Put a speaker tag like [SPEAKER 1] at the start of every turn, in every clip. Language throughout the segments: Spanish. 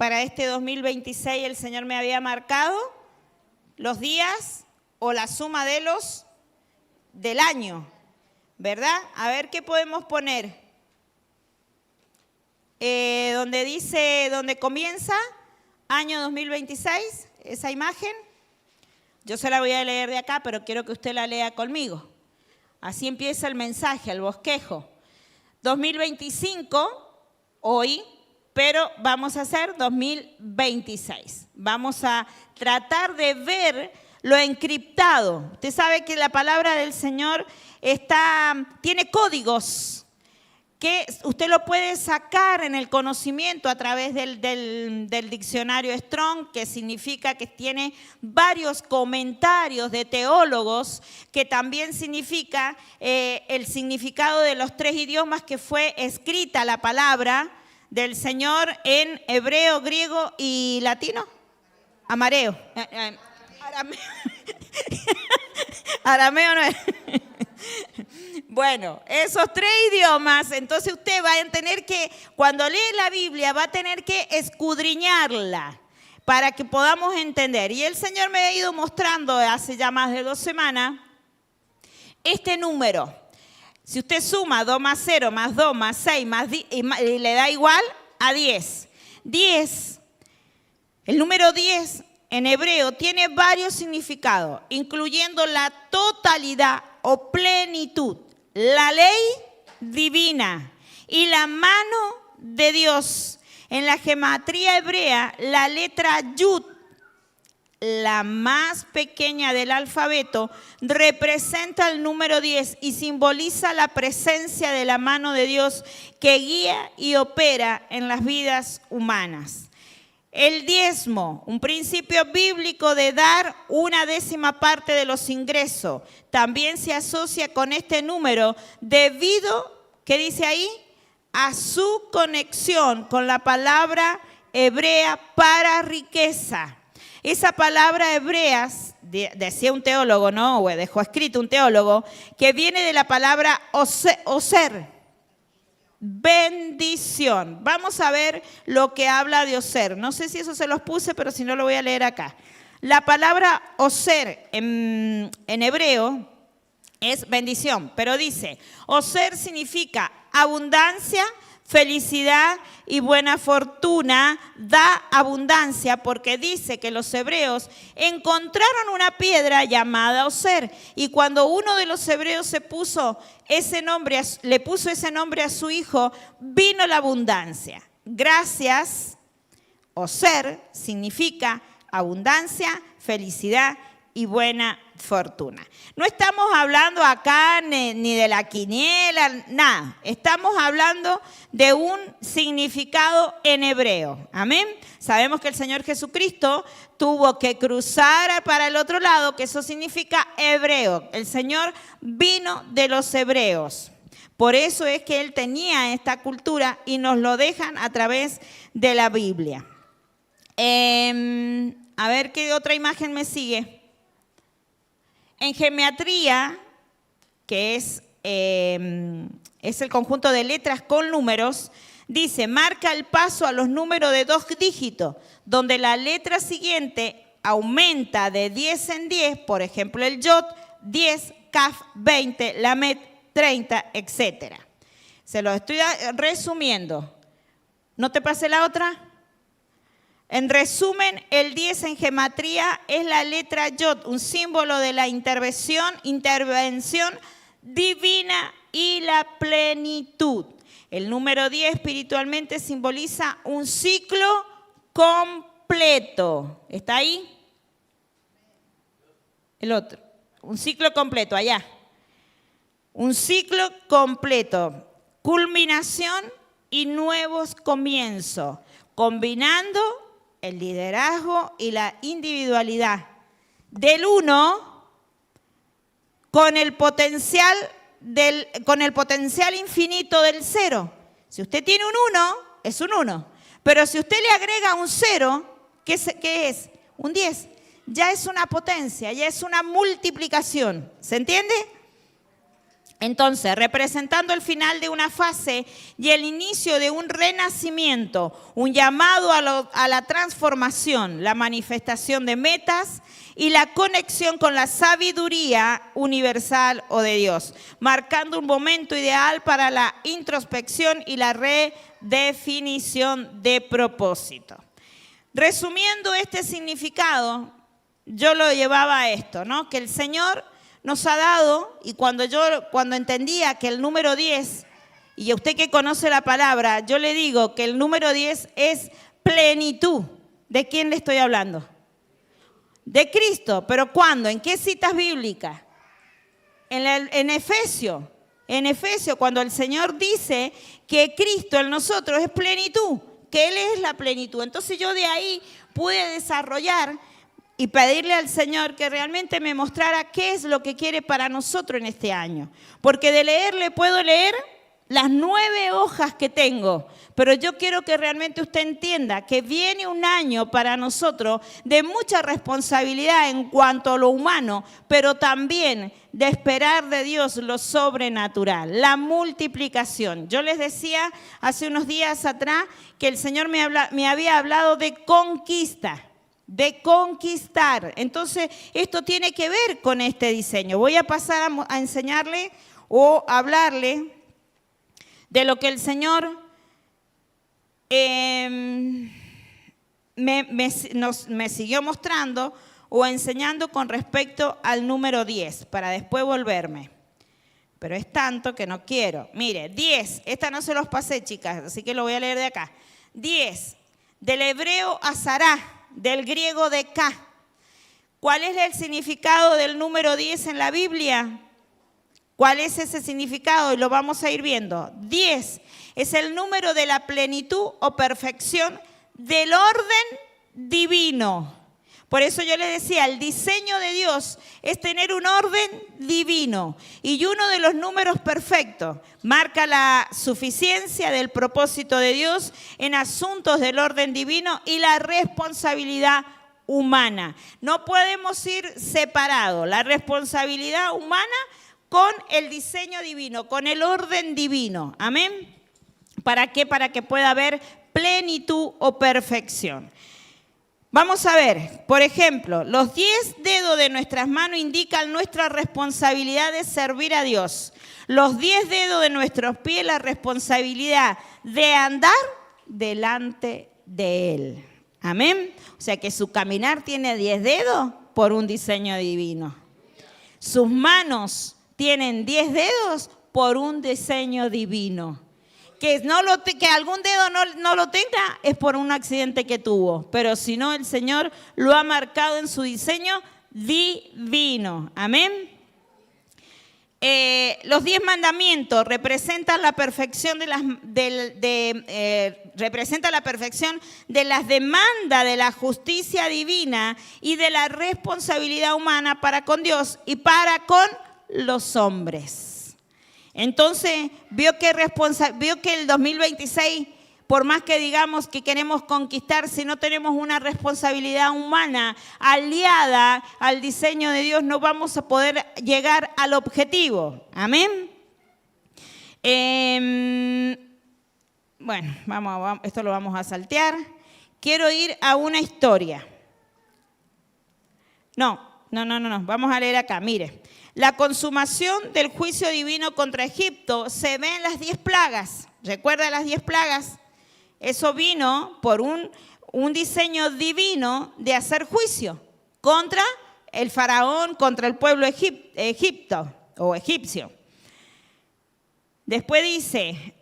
[SPEAKER 1] para este 2026 el Señor me había marcado los días o la suma de los del año, ¿verdad? A ver qué podemos poner. Donde dice, donde comienza año 2026, esa imagen. Yo se la voy a leer de acá, pero quiero que usted la lea conmigo. Así empieza el mensaje, el bosquejo. 2025, hoy, pero vamos a hacer 2026. Vamos a tratar de ver lo encriptado. Usted sabe que la palabra del Señor tiene códigos que usted lo puede sacar en el conocimiento a través del diccionario Strong, que significa que tiene varios comentarios de teólogos, que también significa el significado de los 3 idiomas que fue escrita la palabra del Señor en hebreo, griego y latino. Arameo. Arameo no es. Bueno, esos 3 idiomas, entonces usted va a tener que, cuando lee la Biblia, va a tener que escudriñarla para que podamos entender. Y el Señor me ha ido mostrando hace ya más de 2 semanas este número. Si usted suma 2 más 0 más 2 más 6 y le da igual a 10. 10, el número 10 en hebreo tiene varios significados, incluyendo la totalidad o plenitud, la ley divina y la mano de Dios. En la gematría hebrea, la letra Yud, la más pequeña del alfabeto, representa el número 10 y simboliza la presencia de la mano de Dios que guía y opera en las vidas humanas. El diezmo, un principio bíblico de dar 1/10 parte de los ingresos, también se asocia con este número debido, ¿qué dice ahí? A su conexión con la palabra hebrea para riqueza. Esa palabra hebrea, decía un teólogo, ¿no? O dejó escrito un teólogo, que viene de la palabra oser. Bendición. Vamos a ver lo que habla de oser. No sé si eso se los puse, pero si no lo voy a leer acá. La palabra oser en hebreo es bendición, pero dice, oser significa abundancia, felicidad y buena fortuna. Da abundancia porque dice que los hebreos encontraron una piedra llamada oser y cuando uno de los hebreos le puso ese nombre a su hijo, vino la abundancia. Gracias, oser significa abundancia, felicidad y buena fortuna. No estamos hablando acá ni de la quiniela, nada. Estamos hablando de un significado en hebreo. Amén. Sabemos que el Señor Jesucristo tuvo que cruzar para el otro lado, que eso significa hebreo. El Señor vino de los hebreos. Por eso es que Él tenía esta cultura y nos lo dejan a través de la Biblia. A ver qué otra imagen me sigue. En gematría, que es el conjunto de letras con números, dice, marca el paso a los números de 2 dígitos, donde la letra siguiente aumenta de 10 en 10, por ejemplo el Yod, 10, Kaf, 20, Lamed, 30, etc. Se lo estoy resumiendo. ¿No te pasé la otra? En resumen, el 10 en gematría es la letra Yod, un símbolo de la intervención divina y la plenitud. El número 10 espiritualmente simboliza un ciclo completo. ¿Está ahí? El otro. Un ciclo completo, allá. Un ciclo completo. Culminación y nuevos comienzos. Combinando el liderazgo y la individualidad del 1 con el potencial infinito del 0. Si usted tiene un 1, es un 1. Pero si usted le agrega un 0, ¿qué es? Un 10. Ya es una potencia, ya es una multiplicación. ¿Se entiende? Entonces, representando el final de una fase y el inicio de un renacimiento, un llamado a la transformación, la manifestación de metas y la conexión con la sabiduría universal o de Dios, marcando un momento ideal para la introspección y la redefinición de propósito. Resumiendo este significado, yo lo llevaba a esto, ¿no? Que el Señor nos ha dado, y cuando entendía que el número 10, y usted que conoce la palabra, yo le digo que el número 10 es plenitud. ¿De quién le estoy hablando? De Cristo. ¿Pero cuándo? ¿En qué citas bíblicas? En Efesios. En Efesios, cuando el Señor dice que Cristo en nosotros es plenitud, que Él es la plenitud. Entonces yo de ahí pude desarrollar y pedirle al Señor que realmente me mostrara qué es lo que quiere para nosotros en este año. Porque de leerle puedo leer las 9 hojas que tengo, pero yo quiero que realmente usted entienda que viene un año para nosotros de mucha responsabilidad en cuanto a lo humano, pero también de esperar de Dios lo sobrenatural, la multiplicación. Yo les decía hace unos días atrás que el Señor me había hablado de conquista. De conquistar. Entonces, esto tiene que ver con este diseño. Voy a pasar a enseñarle o a hablarle de lo que el Señor me siguió mostrando o enseñando con respecto al número 10, para después volverme. Pero es tanto que no quiero. Mire, 10, esta no se los pasé, chicas, así que lo voy a leer de acá. 10, del hebreo azará, del griego de K. ¿Cuál es el significado del número 10 en la Biblia? ¿Cuál es ese significado? Y lo vamos a ir viendo. 10 es el número de la plenitud o perfección del orden divino. Por eso yo les decía, el diseño de Dios es tener un orden divino. Y uno de los números perfectos marca la suficiencia del propósito de Dios en asuntos del orden divino y la responsabilidad humana. No podemos ir separados, la responsabilidad humana con el diseño divino, con el orden divino. Amén. ¿Para qué? Para que pueda haber plenitud o perfección. Vamos a ver, por ejemplo, los 10 dedos de nuestras manos indican nuestra responsabilidad de servir a Dios. Los 10 dedos de nuestros pies, la responsabilidad de andar delante de Él. Amén. O sea que su caminar tiene 10 dedos por un diseño divino. Sus manos tienen 10 dedos por un diseño divino. Que algún dedo no lo tenga es por un accidente que tuvo. Pero si no, el Señor lo ha marcado en su diseño divino. Amén. Los 10 mandamientos representan la perfección representa la perfección de las demandas de la justicia divina y de la responsabilidad humana para con Dios y para con los hombres. Entonces, vio que el 2026, por más que digamos que queremos conquistar, si no tenemos una responsabilidad humana aliada al diseño de Dios, no vamos a poder llegar al objetivo. Amén. Bueno, vamos, esto lo vamos a saltear. Quiero ir a una historia. No. Vamos a leer acá, mire. La consumación del juicio divino contra Egipto se ve en las 10 plagas. ¿Recuerda las 10 plagas? Eso vino por un diseño divino de hacer juicio contra el faraón, contra el pueblo egipcio. Después dice,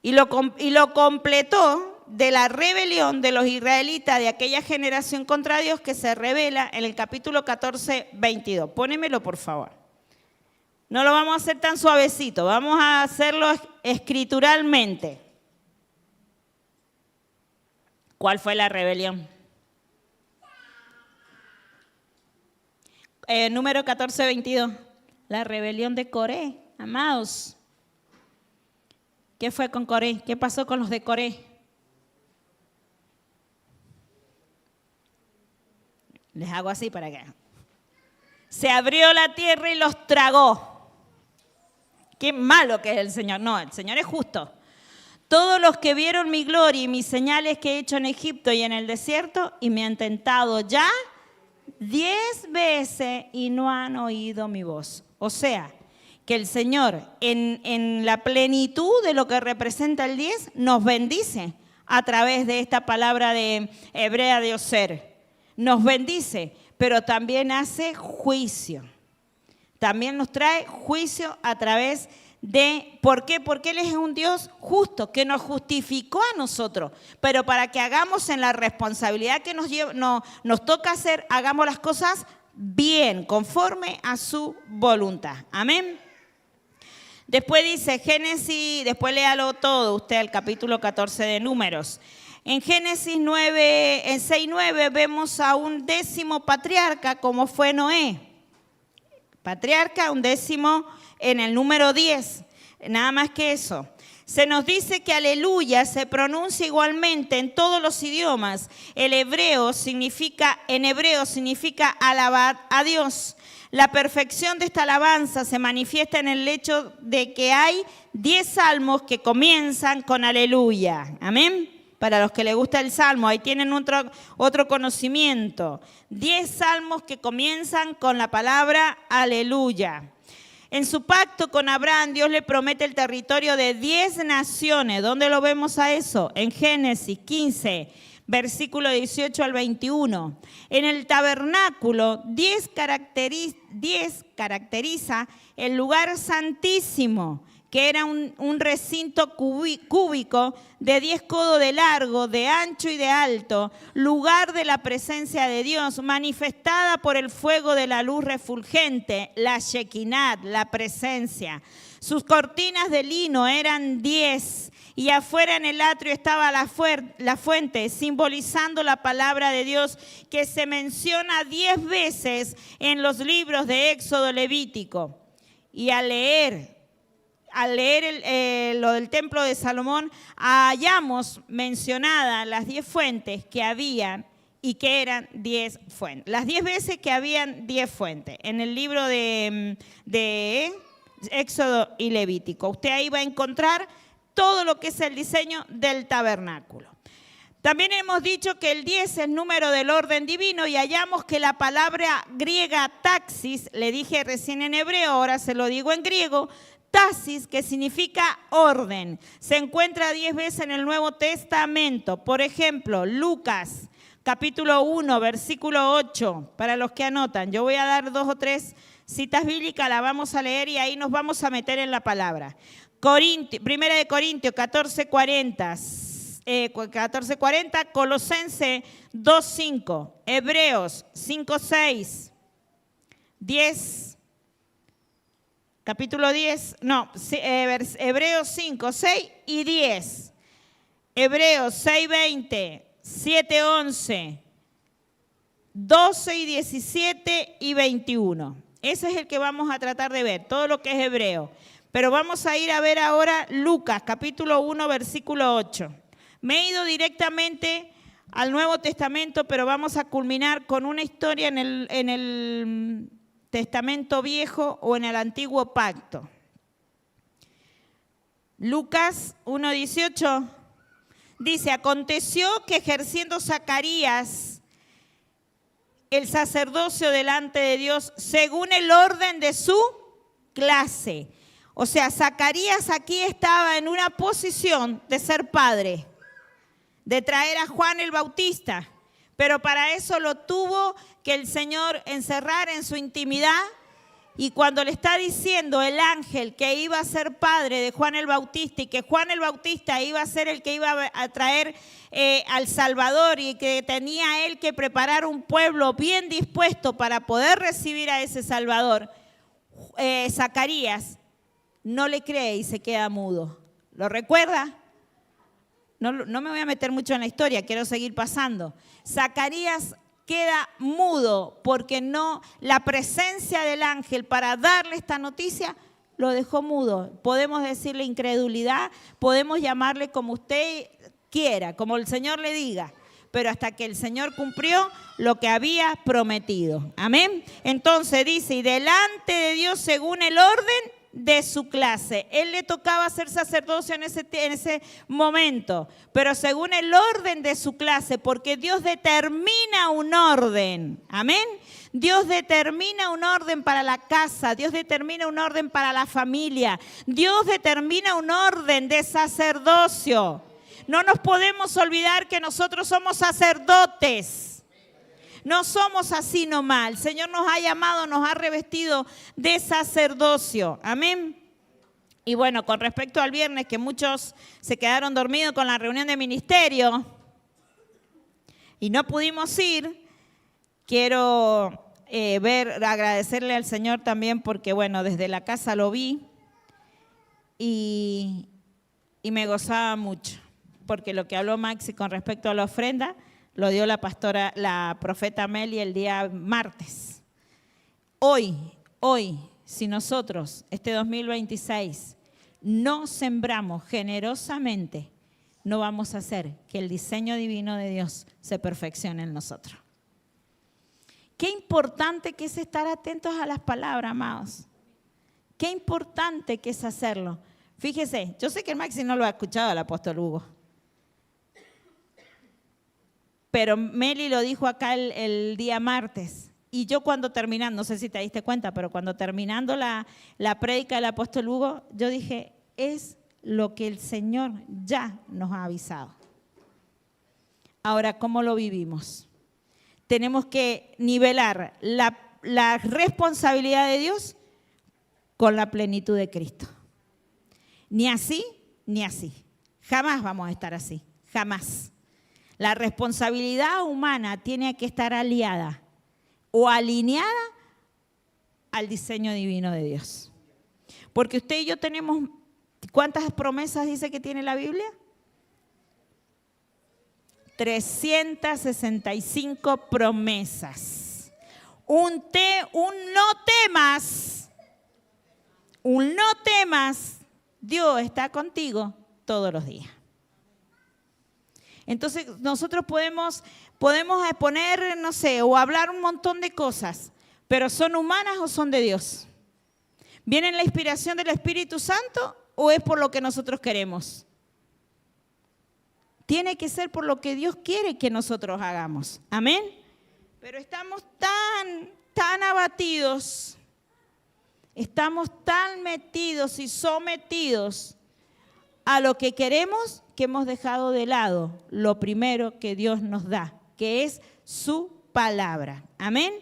[SPEAKER 1] y lo completó de la rebelión de los israelitas de aquella generación contra Dios que se revela en el capítulo 14, 22. Pónemelo, por favor. No lo vamos a hacer tan suavecito, vamos a hacerlo escrituralmente. ¿Cuál fue la rebelión? Número 14, 22. La rebelión de Coré, amados. ¿Qué fue con Coré? ¿Qué pasó con los de Coré? Les hago así para que... Se abrió la tierra y los tragó. Qué malo que es el Señor. No, el Señor es justo. Todos los que vieron mi gloria y mis señales que he hecho en Egipto y en el desierto y me han tentado ya 10 veces y no han oído mi voz. O sea, que el Señor en la plenitud de lo que representa el 10 nos bendice a través de esta palabra de hebrea de Oser. Nos bendice, pero también hace juicio. También nos trae juicio a través de, ¿por qué? Porque Él es un Dios justo, que nos justificó a nosotros, pero para que hagamos en la responsabilidad que nos toca hacer, hagamos las cosas bien, conforme a su voluntad. Amén. Después dice Génesis, después léalo todo usted, el capítulo 14 de Números. En Génesis 9, en 6:9 vemos a un 10º patriarca como fue Noé. Patriarca, un 10º en el número 10, nada más que eso. Se nos dice que aleluya se pronuncia igualmente en todos los idiomas. En hebreo significa alabar a Dios. La perfección de esta alabanza se manifiesta en el hecho de que hay 10 salmos que comienzan con aleluya. Amén. Para los que les gusta el salmo, ahí tienen otro conocimiento. 10 salmos que comienzan con la palabra aleluya. En su pacto con Abraham, Dios le promete el territorio de 10 naciones. ¿Dónde lo vemos a eso? En Génesis 15, versículo 18 al 21. En el tabernáculo, 10 caracteriza el lugar santísimo, que era un recinto cúbico de 10 codos de largo, de ancho y de alto, lugar de la presencia de Dios, manifestada por el fuego de la luz refulgente, la Shekinah, la presencia. Sus cortinas de lino eran 10, y afuera en el atrio estaba la fuente, simbolizando la palabra de Dios, que se menciona 10 veces en los libros de Éxodo, Levítico. Y al leer lo del templo de Salomón, hallamos mencionadas las 10 fuentes que habían y que eran 10 fuentes. Las 10 veces que habían 10 fuentes en el libro de Éxodo y Levítico. Usted ahí va a encontrar todo lo que es el diseño del tabernáculo. También hemos dicho que el 10 es número del orden divino y hallamos que la palabra griega taxis, le dije recién en hebreo, ahora se lo digo en griego, taxis, que significa orden, se encuentra 10 veces en el Nuevo Testamento. Por ejemplo, Lucas, capítulo 1, versículo 8, para los que anotan. Yo voy a dar 2 o 3 citas bíblicas, la vamos a leer y ahí nos vamos a meter en la palabra. Primera de Corintios 14:40, Colosenses 2:5, Hebreos 5:6, 10, capítulo 10, no, Hebreos 5:6 y 10, Hebreos 6:20, 7:11, 12 y 17 y 21. Ese es el que vamos a tratar de ver, todo lo que es hebreo. Pero vamos a ir a ver ahora Lucas, capítulo 1, versículo 8. Me he ido directamente al Nuevo Testamento, pero vamos a culminar con una historia en el Testamento Viejo o en el Antiguo Pacto. Lucas 1:18 dice: aconteció que ejerciendo Zacarías el sacerdocio delante de Dios según el orden de su clase. O sea, Zacarías aquí estaba en una posición de ser padre, de traer a Juan el Bautista, pero para eso lo tuvo que el Señor encerrar en su intimidad. Y cuando le está diciendo el ángel que iba a ser padre de Juan el Bautista y que Juan el Bautista iba a ser el que iba a traer al Salvador y que tenía él que preparar un pueblo bien dispuesto para poder recibir a ese Salvador, Zacarías no le cree y se queda mudo. ¿Lo recuerda? No me voy a meter mucho en la historia, quiero seguir pasando. Zacarías queda mudo porque la presencia del ángel para darle esta noticia lo dejó mudo. Podemos decirle incredulidad, podemos llamarle como usted quiera, como el Señor le diga, pero hasta que el Señor cumplió lo que había prometido. Amén. Entonces dice, y delante de Dios según el orden de su clase. Él le tocaba ser sacerdocio en ese momento, pero según el orden de su clase, porque Dios determina un orden. Amén. Dios determina un orden para la casa, Dios determina un orden para la familia, Dios determina un orden de sacerdocio. No nos podemos olvidar que nosotros somos sacerdotes. No somos así nomás. El Señor nos ha llamado, nos ha revestido de sacerdocio. Amén. Y bueno, con respecto al viernes, que muchos se quedaron dormidos con la reunión de ministerio y no pudimos ir, quiero agradecerle al Señor también porque, bueno, desde la casa lo vi y me gozaba mucho. Porque lo que habló Maxi con respecto a la ofrenda, lo dio la profeta Meli el día martes. Hoy, si nosotros, este 2026, no sembramos generosamente, no vamos a hacer que el diseño divino de Dios se perfeccione en nosotros. Qué importante que es estar atentos a las palabras, amados. Qué importante que es hacerlo. Fíjese, yo sé que el Maxi no lo ha escuchado al apóstol Hugo. Pero Meli lo dijo acá el día martes. Y yo cuando terminando, no sé si te diste cuenta, pero cuando terminando la prédica del apóstol Hugo, yo dije, es lo que el Señor ya nos ha avisado. Ahora, ¿cómo lo vivimos? Tenemos que nivelar la responsabilidad de Dios con la plenitud de Cristo. Ni así, ni así. Jamás vamos a estar así, jamás. La responsabilidad humana tiene que estar aliada o alineada al diseño divino de Dios. Porque usted y yo tenemos, ¿cuántas promesas dice que tiene la Biblia? 365 promesas. Un no temas, Dios está contigo todos los días. Entonces nosotros podemos exponer, no sé, o hablar un montón de cosas, pero ¿son humanas o son de Dios? ¿Viene la inspiración del Espíritu Santo o es por lo que nosotros queremos? Tiene que ser por lo que Dios quiere que nosotros hagamos. Amén. Pero estamos tan abatidos, estamos tan metidos y sometidos a lo que queremos, que hemos dejado de lado lo primero que Dios nos da, que es su palabra. Amén.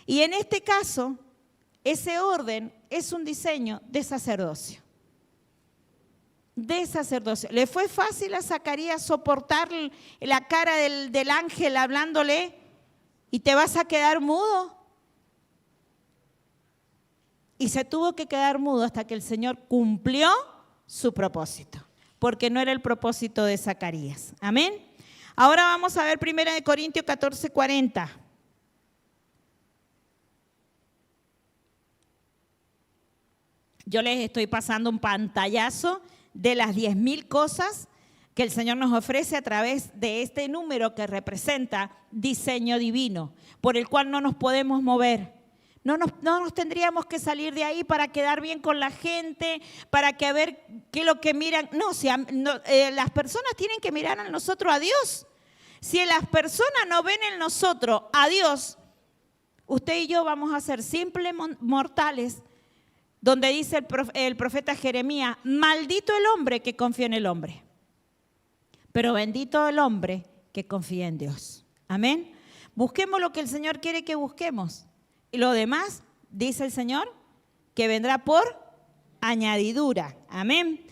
[SPEAKER 1] Y en este caso, ese orden es un diseño de sacerdocio. De sacerdocio. ¿Le fue fácil a Zacarías soportar la cara del ángel hablándole y te vas a quedar mudo? Y se tuvo que quedar mudo hasta que el Señor cumplió su propósito, porque no era el propósito de Zacarías. Amén. Ahora vamos a ver 1 Corintios 14:40. Yo les estoy pasando un pantallazo de las 10.000 cosas que el Señor nos ofrece a través de este número que representa diseño divino, por el cual no nos podemos mover. No nos tendríamos que salir de ahí para quedar bien con la gente, para que a ver qué es lo que miran. Las personas tienen que mirar a nosotros a Dios. Si las personas no ven en nosotros a Dios, usted y yo vamos a ser simples mortales, donde dice el profeta Jeremías, maldito el hombre que confía en el hombre, pero bendito el hombre que confía en Dios. Amén. Busquemos lo que el Señor quiere que busquemos. Y lo demás, dice el Señor, que vendrá por añadidura. Amén.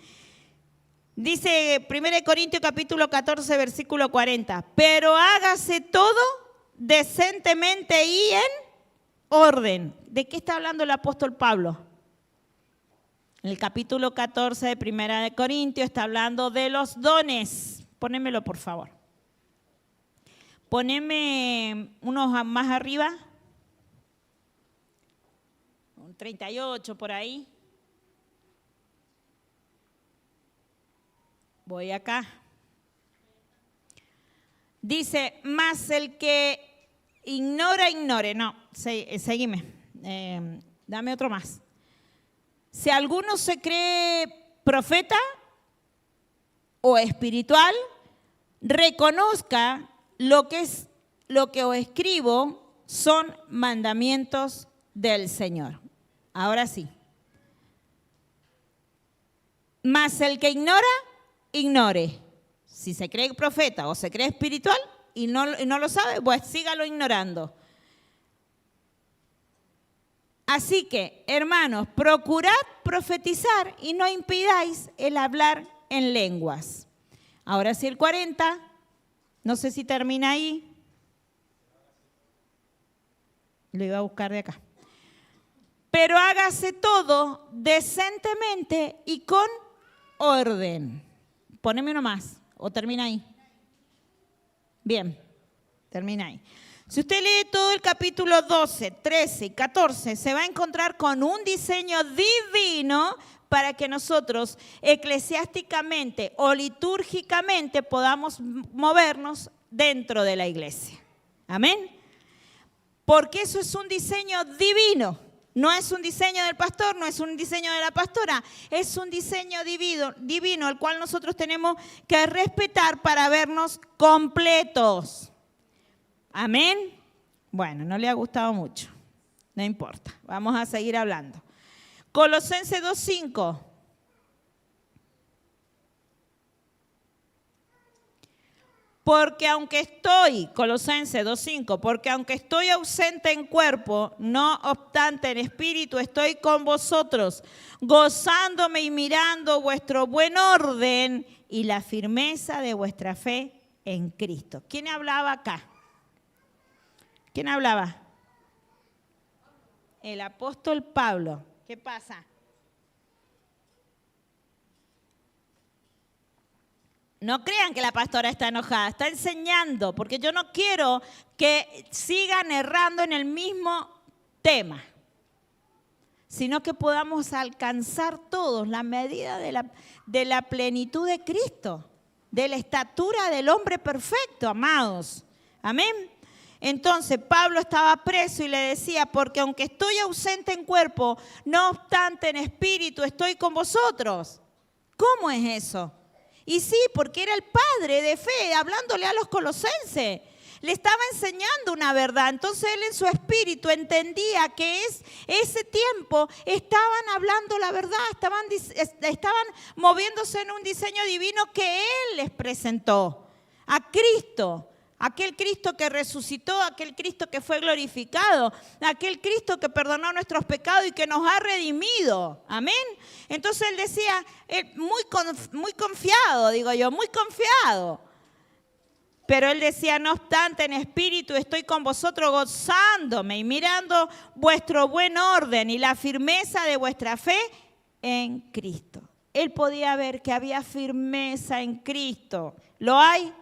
[SPEAKER 1] Dice 1 Corintios capítulo 14, versículo 40. Pero hágase todo decentemente y en orden. ¿De qué está hablando el apóstol Pablo? En el capítulo 14 de 1 Corintios está hablando de los dones. Ponémelo, por favor. Poneme unos más arriba. 38 por ahí. Voy acá. Dice, más el que ignore. No, seguime. Dame otro más. Si alguno se cree profeta o espiritual, reconozca lo que os escribo son mandamientos del Señor. Ahora sí. Mas el que ignore. Si se cree profeta o se cree espiritual y no lo sabe, pues sígalo ignorando. Así que, hermanos, procurad profetizar y no impidáis el hablar en lenguas. Ahora sí el 40, no sé si termina ahí. Lo iba a buscar de acá. Pero hágase todo decentemente y con orden. Poneme uno más, o termina ahí. Bien, termina ahí. Si usted lee todo el capítulo 12, 13 y 14, se va a encontrar con un diseño divino para que nosotros eclesiásticamente o litúrgicamente podamos movernos dentro de la iglesia. Amén. Porque eso es un diseño divino. No es un diseño del pastor, no es un diseño de la pastora, es un diseño divino, el cual nosotros tenemos que respetar para vernos completos. Amén. Bueno, no le ha gustado mucho, no importa, vamos a seguir hablando. Colosenses 2:5. Porque aunque estoy, Colosenses 2:5, porque aunque estoy ausente en cuerpo, no obstante en espíritu estoy con vosotros, gozándome y mirando vuestro buen orden y la firmeza de vuestra fe en Cristo. ¿Quién hablaba acá? ¿Quién hablaba? El apóstol Pablo. ¿Qué pasa? No crean que la pastora está enojada, está enseñando, porque yo no quiero que sigan errando en el mismo tema, sino que podamos alcanzar todos la medida de la plenitud de Cristo, de la estatura del hombre perfecto, amados. Amén. Entonces Pablo estaba preso y le decía, porque aunque estoy ausente en cuerpo, no obstante en espíritu estoy con vosotros. ¿Cómo es eso? Y sí, porque era el padre de fe, hablándole a los colosenses. Le estaba enseñando una verdad. Entonces él en su espíritu entendía que ese tiempo estaban hablando la verdad, estaban moviéndose en un diseño divino que él les presentó a Cristo. Aquel Cristo que resucitó, aquel Cristo que fue glorificado, aquel Cristo que perdonó nuestros pecados y que nos ha redimido. Amén. Entonces él decía, muy confiado, digo yo, muy confiado. Pero él decía, no obstante, en espíritu estoy con vosotros gozándome y mirando vuestro buen orden y la firmeza de vuestra fe en Cristo. Él podía ver que había firmeza en Cristo. ¿Lo hay?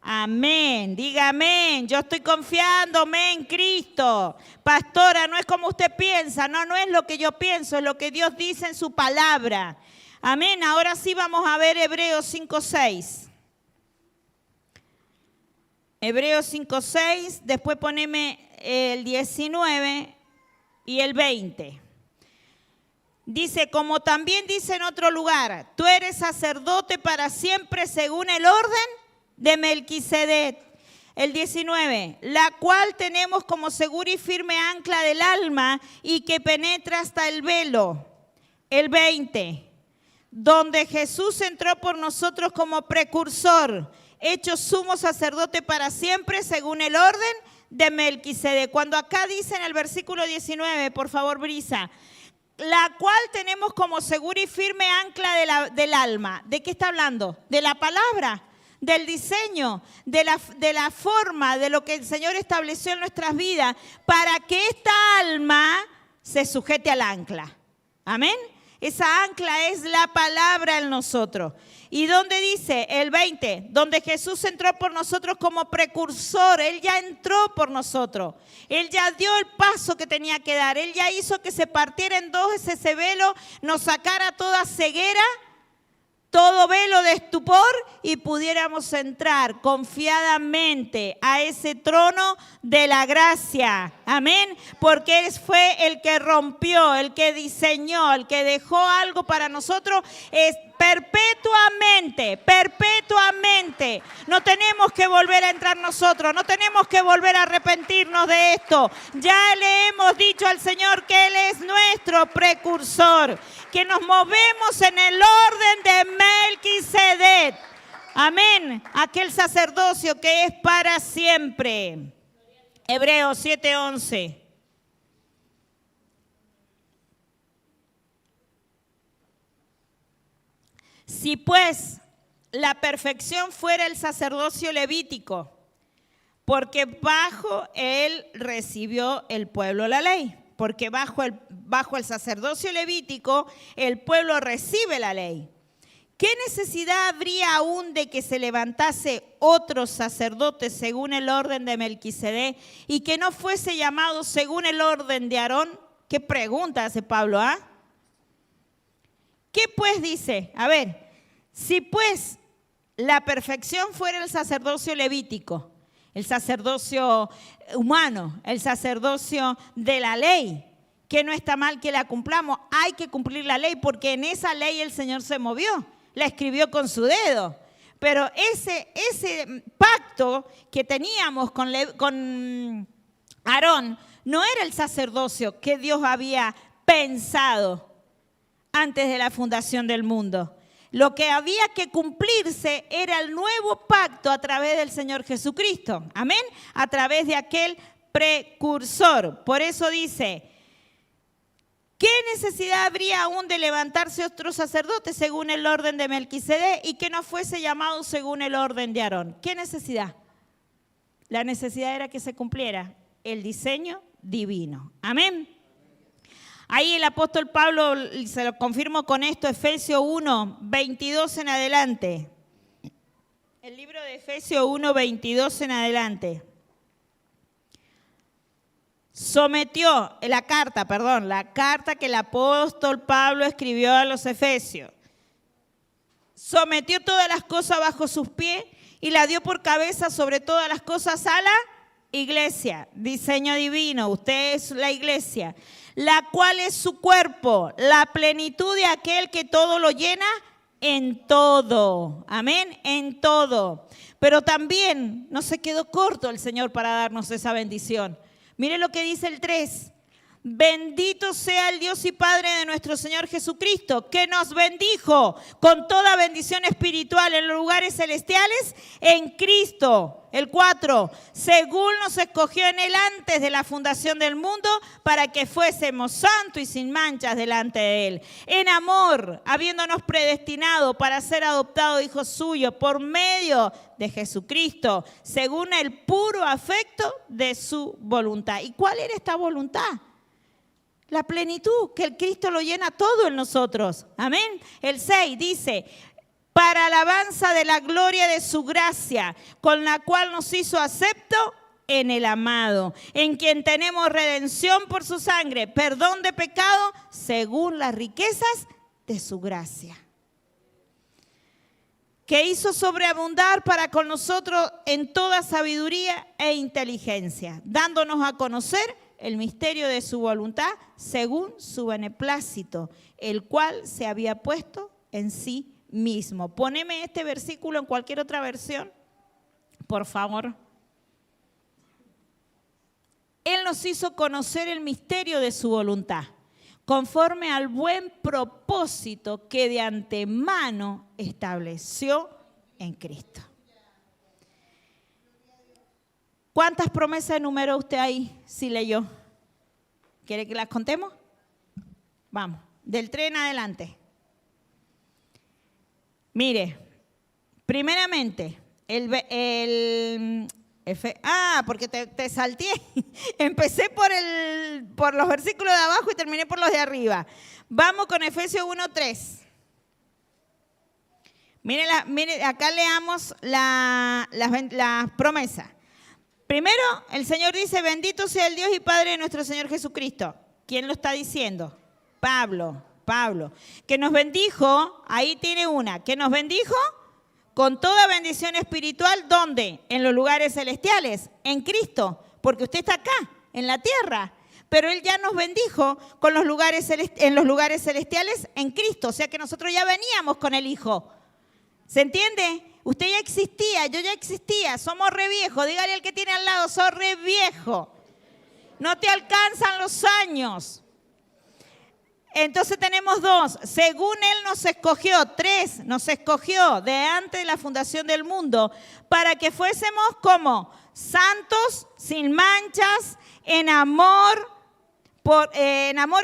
[SPEAKER 1] Amén, diga amén, yo estoy confiándome en Cristo. Pastora, no es como usted piensa, no es lo que yo pienso, es lo que Dios dice en su palabra. Amén, ahora sí vamos a ver Hebreos 5:6. Hebreos 5:6, después poneme el 19 y el 20. Dice, como también dice en otro lugar, tú eres sacerdote para siempre según el orden de Melquisedec. El 19, la cual tenemos como segura y firme ancla del alma y que penetra hasta el velo. El 20, donde Jesús entró por nosotros como precursor, hecho sumo sacerdote para siempre según el orden de Melquisedec. Cuando acá dice en el versículo 19, por favor, Brisa, la cual tenemos como segura y firme ancla del alma. ¿De qué está hablando? De la palabra, del diseño, de la forma, de lo que el Señor estableció en nuestras vidas para que esta alma se sujete al ancla. Amén. Esa ancla es la palabra en nosotros. ¿Y dónde dice? El 20, donde Jesús entró por nosotros como precursor. Él ya entró por nosotros. Él ya dio el paso que tenía que dar. Él ya hizo que se partiera en dos ese velo, nos sacara toda ceguera, todo velo de estupor y pudiéramos entrar confiadamente a ese trono de la gracia. Amén. Porque Él fue el que rompió, el que diseñó, el que dejó algo para nosotros. Es perpetuamente, perpetuamente. No tenemos que volver a entrar nosotros, no tenemos que volver a arrepentirnos de esto. Ya le hemos dicho al Señor que Él es nuestro precursor, que nos movemos en el orden de Melquisedec. Amén. Aquel sacerdocio que es para siempre. Hebreos 7:11. Si pues la perfección fuera el sacerdocio levítico, porque bajo él recibió el pueblo la ley, porque bajo el sacerdocio levítico el pueblo recibe la ley. ¿Qué necesidad habría aún de que se levantase otro sacerdote según el orden de Melquisedec y que no fuese llamado según el orden de Aarón? ¿Qué pregunta hace Pablo? ¿Qué pues dice? A ver, si pues la perfección fuera el sacerdocio levítico, el sacerdocio humano, el sacerdocio de la ley, que no está mal que la cumplamos, hay que cumplir la ley porque en esa ley el Señor se movió, la escribió con su dedo. Pero ese pacto que teníamos con Aarón no era el sacerdocio que Dios había pensado antes de la fundación del mundo. Lo que había que cumplirse era el nuevo pacto a través del Señor Jesucristo. Amén. A través de aquel precursor. Por eso dice, ¿qué necesidad habría aún de levantarse otro sacerdote según el orden de Melquisedec y que no fuese llamado según el orden de Aarón? ¿Qué necesidad? La necesidad era que se cumpliera el diseño divino. Amén. Ahí el apóstol Pablo, se lo confirmo con esto, Efesios 1, 22 en adelante. El libro de Efesios 1, 22 en adelante. Sometió la carta que el apóstol Pablo escribió a los Efesios. Sometió todas las cosas bajo sus pies y la dio por cabeza sobre todas las cosas a la iglesia. Diseño divino, usted es la iglesia, la cual es su cuerpo, la plenitud de aquel que todo lo llena en todo. Amén, en todo. Pero también no se quedó corto el Señor para darnos esa bendición. Mire lo que dice el 3. Bendito sea el Dios y Padre de nuestro Señor Jesucristo, que nos bendijo con toda bendición espiritual en los lugares celestiales en Cristo. El 4, según nos escogió en Él antes de la fundación del mundo, para que fuésemos santos y sin manchas delante de Él. En amor, habiéndonos predestinado para ser adoptados hijos suyos por medio de Jesucristo, según el puro afecto de su voluntad. ¿Y cuál era esta voluntad? La plenitud, que el Cristo lo llena todo en nosotros. Amén. El 6 dice, para alabanza de la gloria de su gracia, con la cual nos hizo acepto en el amado, en quien tenemos redención por su sangre, perdón de pecado, según las riquezas de su gracia, que hizo sobreabundar para con nosotros en toda sabiduría e inteligencia, dándonos a conocer el misterio de su voluntad según su beneplácito, el cual se había puesto en sí mismo. Poneme este versículo en cualquier otra versión, por favor. Él nos hizo conocer el misterio de su voluntad, conforme al buen propósito que de antemano estableció en Cristo. ¿Cuántas promesas enumeró usted ahí, si leyó? ¿Quiere que las contemos? Vamos, del 3 en adelante. Mire, primeramente, porque te salté. Empecé por los versículos de abajo y terminé por los de arriba. Vamos con Efesios 1:3. Mire, acá leamos las promesas. Primero, el Señor dice, bendito sea el Dios y Padre de nuestro Señor Jesucristo. ¿Quién lo está diciendo? Pablo. Pablo, que nos bendijo, ahí tiene una, que nos bendijo con toda bendición espiritual, ¿dónde? En los lugares celestiales, en Cristo, porque usted está acá, en la tierra, pero Él ya nos bendijo con en los lugares celestiales en Cristo, o sea que nosotros ya veníamos con el Hijo. ¿Se entiende? Usted ya existía, yo ya existía, somos re viejos. Dígale al que tiene al lado, sos re viejo. No te alcanzan los años. Entonces tenemos 2. Según Él nos escogió, 3, nos escogió de antes de la fundación del mundo para que fuésemos como santos, sin manchas, en amor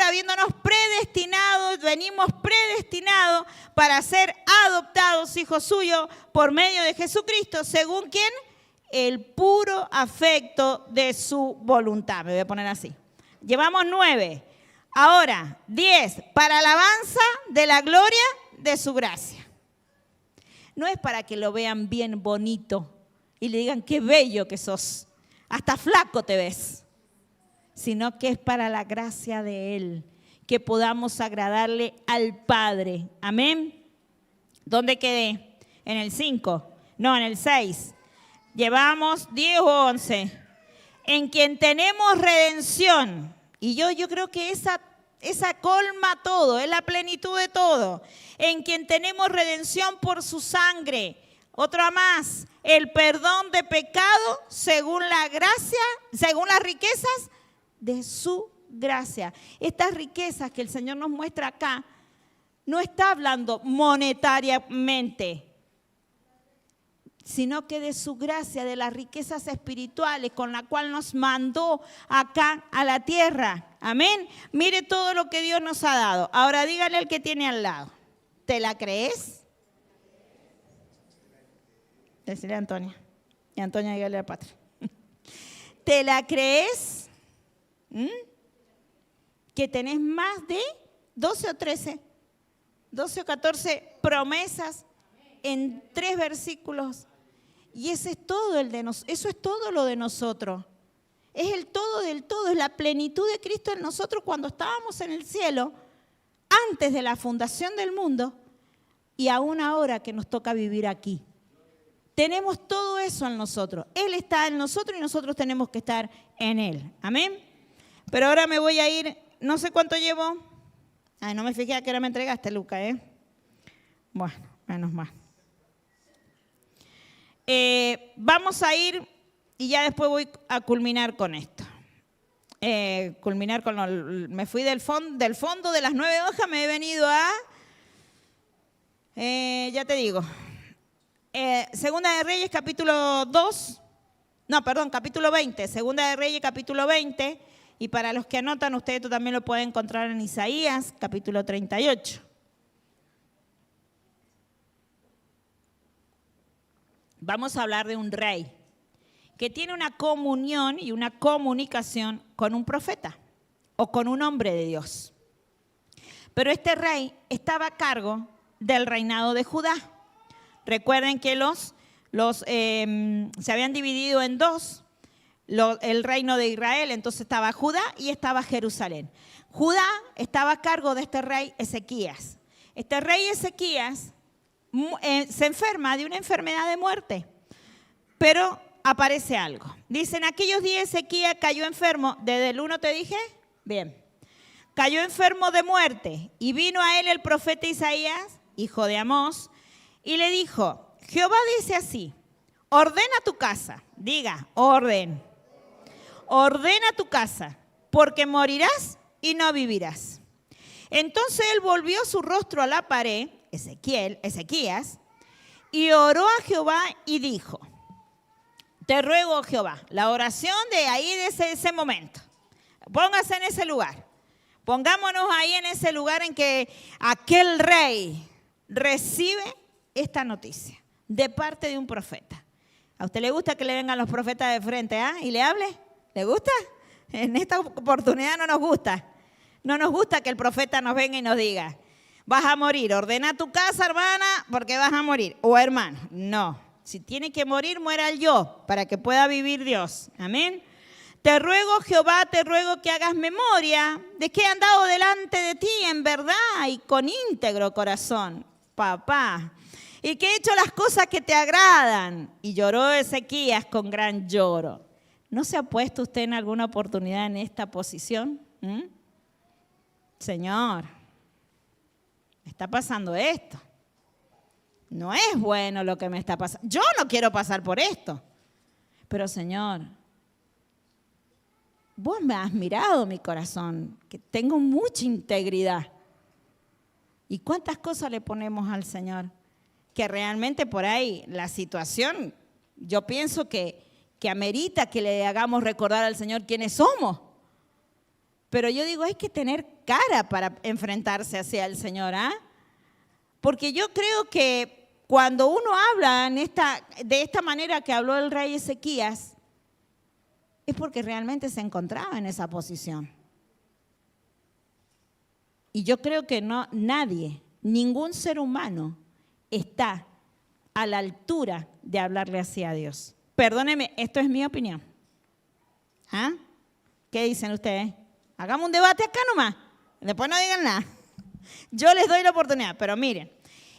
[SPEAKER 1] habiéndonos predestinados, venimos predestinados para ser adoptados hijos suyos por medio de Jesucristo, según ¿quién? El puro afecto de su voluntad. Me voy a poner así. Llevamos 9. Ahora, 10. Para alabanza de la gloria de su gracia. No es para que lo vean bien bonito y le digan qué bello que sos. Hasta flaco te ves. Sino que es para la gracia de Él, que podamos agradarle al Padre. Amén. ¿Dónde quedé? En el 5. No, en el 6. Llevamos 10 o 11. En quien tenemos redención. Y yo creo que esa colma todo, es la plenitud de todo. En quien tenemos redención por su sangre. Otra más. El perdón de pecado según la gracia, según las riquezas de su gracia. Estas riquezas que el Señor nos muestra acá, no está hablando monetariamente, sino que de su gracia, de las riquezas espirituales con la cual nos mandó acá a la tierra. Amén. Mire todo lo que Dios nos ha dado. Ahora dígale al que tiene al lado, ¿te la crees? Decirle a Antonia. Y Antonia, dígale a Patria. ¿Te la crees? Que tenés más de 12 o 13, 12 o 14 promesas en 3 versículos. Y ese es todo eso es todo lo de nosotros. Es el todo del todo, es la plenitud de Cristo en nosotros cuando estábamos en el cielo, antes de la fundación del mundo y aún ahora que nos toca vivir aquí. Tenemos todo eso en nosotros. Él está en nosotros y nosotros tenemos que estar en Él. Amén. Pero ahora me voy a ir, no sé cuánto llevo. Ay, no me fijé a qué hora me entregaste, Luca, Bueno, menos mal. Vamos a ir y ya después voy a culminar con esto. Me fui del fondo de las 9 hojas, me he venido a, ya te digo, Segunda de Reyes, capítulo 20. Segunda de Reyes, capítulo 20. Y para los que anotan, ustedes también lo pueden encontrar en Isaías, capítulo 38. Vamos a hablar de un rey que tiene una comunión y una comunicación con un profeta o con un hombre de Dios. Pero este rey estaba a cargo del reinado de Judá. Recuerden que se habían dividido en 2. El reino de Israel, entonces estaba Judá y estaba Jerusalén. Judá estaba a cargo de este rey Ezequías. Este rey Ezequías se enferma de una enfermedad de muerte, pero aparece algo. Dice, en aquellos días Ezequías cayó enfermo, desde el 1 te dije, bien, cayó enfermo de muerte y vino a él el profeta Isaías, hijo de Amós, y le dijo, Jehová dice así, ordena tu casa, diga, ordena tu casa, porque morirás y no vivirás. Entonces él volvió su rostro a la pared, Ezequías, y oró a Jehová y dijo, te ruego, Jehová, la oración de ahí, de ese momento, póngase en ese lugar, pongámonos ahí en ese lugar en que aquel rey recibe esta noticia de parte de un profeta. ¿A usted le gusta que le vengan los profetas de frente y le hable? ¿Le gusta? En esta oportunidad no nos gusta. No nos gusta que el profeta nos venga y nos diga, vas a morir, ordena tu casa, hermana, porque vas a morir. O hermano, no. Si tiene que morir, muera el yo, para que pueda vivir Dios. Amén. Te ruego, Jehová, te ruego que hagas memoria de que he andado delante de ti en verdad y con íntegro corazón, papá, y que he hecho las cosas que te agradan. Y lloró Ezequías con gran lloro. ¿No se ha puesto usted en alguna oportunidad en esta posición? Señor, me está pasando esto. No es bueno lo que me está pasando. Yo no quiero pasar por esto. Pero Señor, vos me has mirado mi corazón, que tengo mucha integridad. ¿Y cuántas cosas le ponemos al Señor? Que realmente por ahí la situación, yo pienso que amerita que le hagamos recordar al Señor quiénes somos. Pero yo digo, hay que tener cara para enfrentarse hacia el Señor, ¿ah? Porque yo creo que cuando uno habla de esta manera que habló el rey Ezequías, es porque realmente se encontraba en esa posición. Y yo creo que nadie, ningún ser humano está a la altura de hablarle así a Dios. Perdóneme, esto es mi opinión. ¿Ah? ¿Qué dicen ustedes? Hagamos un debate acá nomás. Después no digan nada. Yo les doy la oportunidad, pero miren.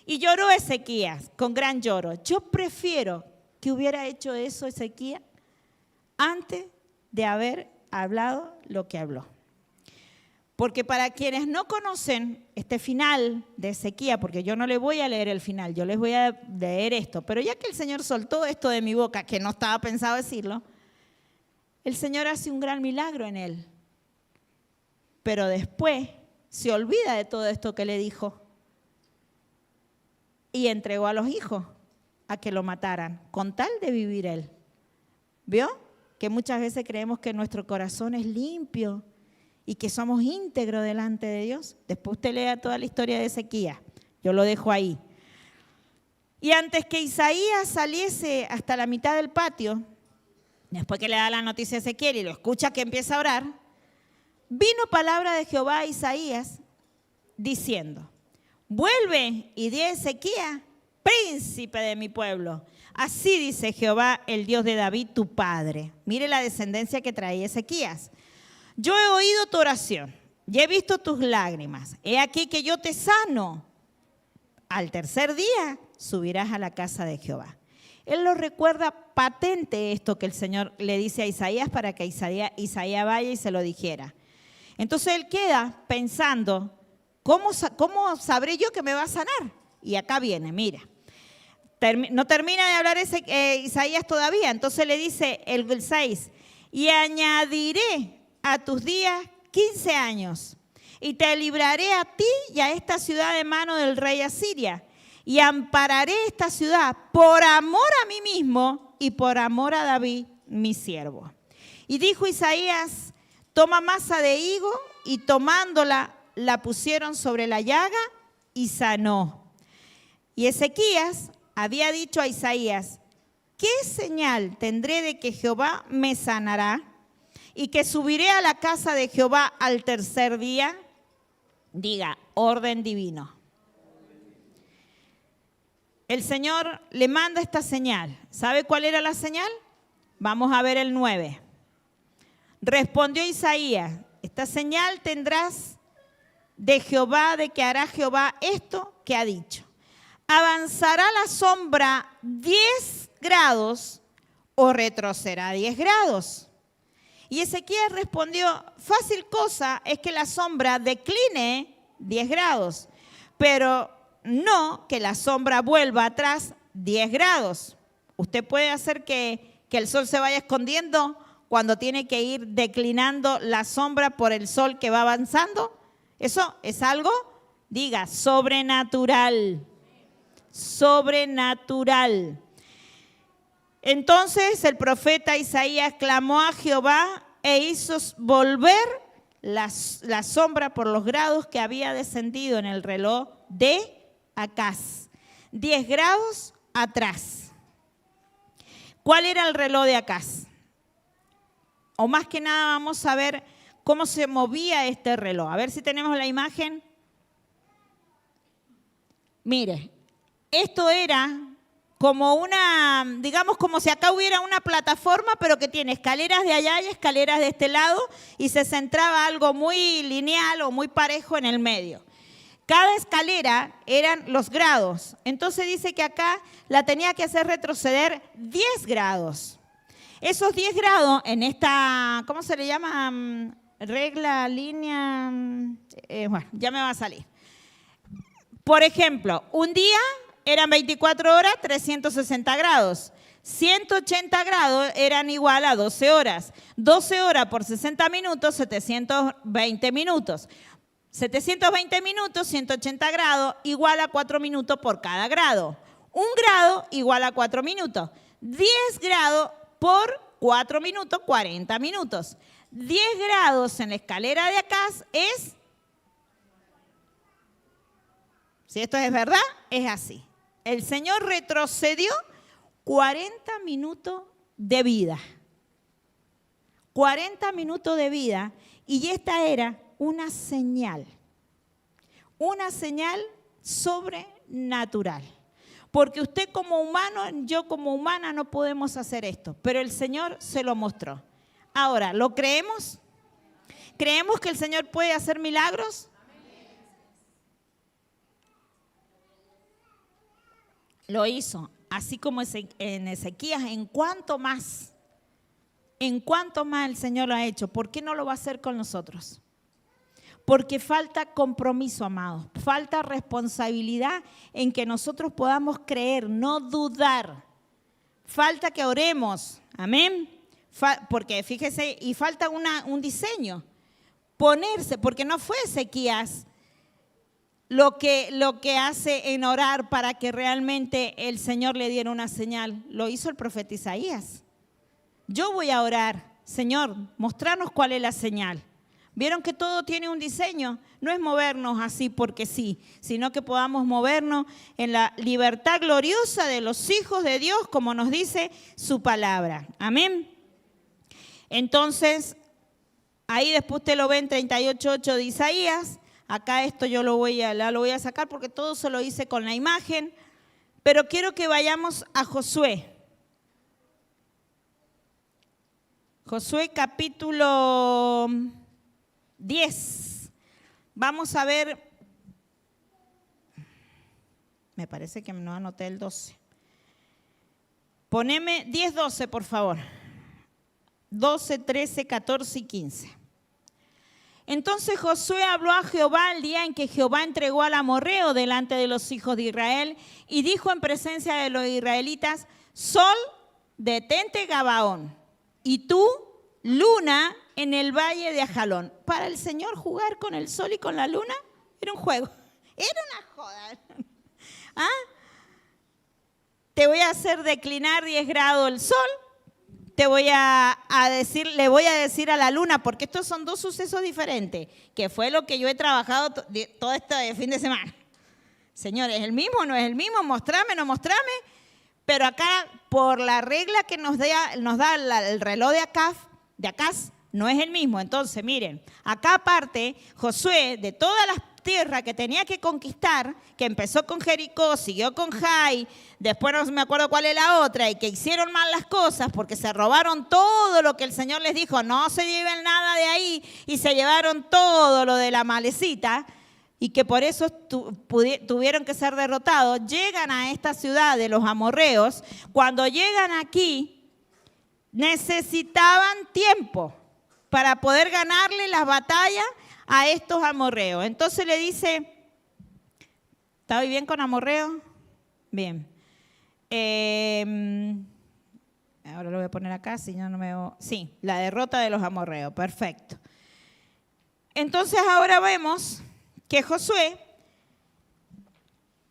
[SPEAKER 1] Y lloró Ezequías con gran lloro. Yo prefiero que hubiera hecho eso Ezequías antes de haber hablado lo que habló. Porque para quienes no conocen este final de Ezequías, porque yo no les voy a leer el final, yo les voy a leer esto, pero ya que el Señor soltó esto de mi boca, que no estaba pensado decirlo, el Señor hace un gran milagro en él. Pero después se olvida de todo esto que le dijo y entregó a los hijos a que lo mataran, con tal de vivir él. ¿Vio? Que muchas veces creemos que nuestro corazón es limpio y que somos íntegros delante de Dios. Después usted lea toda la historia de Ezequías. Yo lo dejo ahí. Y antes que Isaías saliese hasta la mitad del patio, después que le da la noticia a Ezequiel y lo escucha que empieza a orar, vino palabra de Jehová a Isaías diciendo: vuelve y di a Ezequías, príncipe de mi pueblo. Así dice Jehová, el Dios de David, tu padre. Mire la descendencia que traía Ezequías. Yo he oído tu oración y he visto tus lágrimas. He aquí que yo te sano. Al tercer día subirás a la casa de Jehová. Él lo recuerda patente esto que el Señor le dice a Isaías para que Isaías vaya y se lo dijera. Entonces él queda pensando, ¿cómo sabré yo que me va a sanar? Y acá viene, mira. No termina de hablar Isaías todavía. Entonces le dice el 6, y añadiré a tus días 15 años, y te libraré a ti y a esta ciudad de mano del rey Asiria, y ampararé esta ciudad por amor a mí mismo y por amor a David, mi siervo. Y dijo Isaías: toma masa de higo, y tomándola, la pusieron sobre la llaga y sanó. Y Ezequías había dicho a Isaías: ¿qué señal tendré de que Jehová me sanará y que subiré a la casa de Jehová al tercer día? Diga, orden divino. El Señor le manda esta señal. ¿Sabe cuál era la señal? Vamos a ver el 9. Respondió Isaías: esta señal tendrás de Jehová, de que hará Jehová esto que ha dicho. ¿Avanzará la sombra 10 grados o retrocederá 10 grados? Y Ezequías respondió: fácil cosa es que la sombra decline 10 grados, pero no que la sombra vuelva atrás 10 grados. Usted puede hacer que el sol se vaya escondiendo cuando tiene que ir declinando la sombra por el sol que va avanzando. Eso es algo, diga, sobrenatural. Sobrenatural. Entonces el profeta Isaías clamó a Jehová e hizo volver la sombra por los grados que había descendido en el reloj de Acaz. 10 grados atrás. ¿Cuál era el reloj de Acaz? O más que nada vamos a ver cómo se movía este reloj. A ver si tenemos la imagen. Mire, esto era como una, digamos como si acá hubiera una plataforma, pero que tiene escaleras de allá y escaleras de este lado, y se centraba algo muy lineal o muy parejo en el medio. Cada escalera eran los grados. Entonces dice que acá la tenía que hacer retroceder 10 grados. Esos 10 grados en esta, ¿cómo se le llama? Regla, línea, bueno, ya me va a salir. Por ejemplo, un día eran 24 horas, 360 grados. 180 grados eran igual a 12 horas. 12 horas por 60 minutos, 720 minutos. 720 minutos, 180 grados, igual a 4 minutos por cada grado. 1 grado igual a 4 minutos. 10 grados por 4 minutos, 40 minutos. 10 grados en la escalera de acá es, si esto es verdad, es así. El Señor retrocedió 40 minutos de vida. 40 minutos de vida, y esta era una señal sobrenatural. Porque usted como humano, yo como humana no podemos hacer esto, pero el Señor se lo mostró. Ahora, ¿lo creemos? ¿Creemos que el Señor puede hacer milagros? Lo hizo, así como en Ezequías, ¿en cuánto más? ¿En cuánto más el Señor lo ha hecho? ¿Por qué no lo va a hacer con nosotros? Porque falta compromiso, amados. Falta responsabilidad en que nosotros podamos creer, no dudar. Falta que oremos. Amén. Porque fíjese, y falta un diseño. Ponerse, porque no fue Ezequías lo que hace en orar para que realmente el Señor le diera una señal. Lo hizo el profeta Isaías. Yo voy a orar, Señor, mostrarnos cuál es la señal. ¿Vieron que todo tiene un diseño? No es movernos así porque sí, sino que podamos movernos en la libertad gloriosa de los hijos de Dios, como nos dice su palabra. Amén. Entonces, ahí después usted lo ve en 38:8 de Isaías. Acá esto yo lo voy a sacar porque todo se lo hice con la imagen. Pero quiero que vayamos a Josué. Josué capítulo 10. Vamos a ver. Me parece que no anoté el 12. Poneme 10, 12, por favor. 12, 13, 14 y 15. Entonces Josué habló a Jehová el día en que Jehová entregó al amorreo delante de los hijos de Israel y dijo en presencia de los israelitas: Sol, detente Gabaón, y tú, luna, en el valle de Ajalón. Para el Señor jugar con el sol y con la luna era un juego, era una joda. ¿Ah? Te voy a hacer declinar 10 grados el sol. Le voy a decir a la luna, porque estos son dos sucesos diferentes, que fue lo que yo he trabajado todo este fin de semana. Señor, ¿es el mismo o no es el mismo? Mostrame, no mostrame. Pero acá, por la regla que nos da el reloj de Acaz, no es el mismo. Entonces, miren, acá aparte, Josué, de todas las tierras que tenía que conquistar, que empezó con Jericó, siguió con Jai, después no me acuerdo cuál es la otra, y que hicieron mal las cosas porque se robaron todo lo que el Señor les dijo, no se lleven nada de ahí, y se llevaron todo lo de la malecita, y que por eso tuvieron que ser derrotados. Llegan a esta ciudad de los amorreos. Cuando llegan aquí, necesitaban tiempo para poder ganarle las batallas a estos amorreos. Entonces le dice, ¿está bien con amorreo? Bien. Ahora lo voy a poner acá, si no me veo. Sí, la derrota de los amorreos, perfecto. Entonces ahora vemos que Josué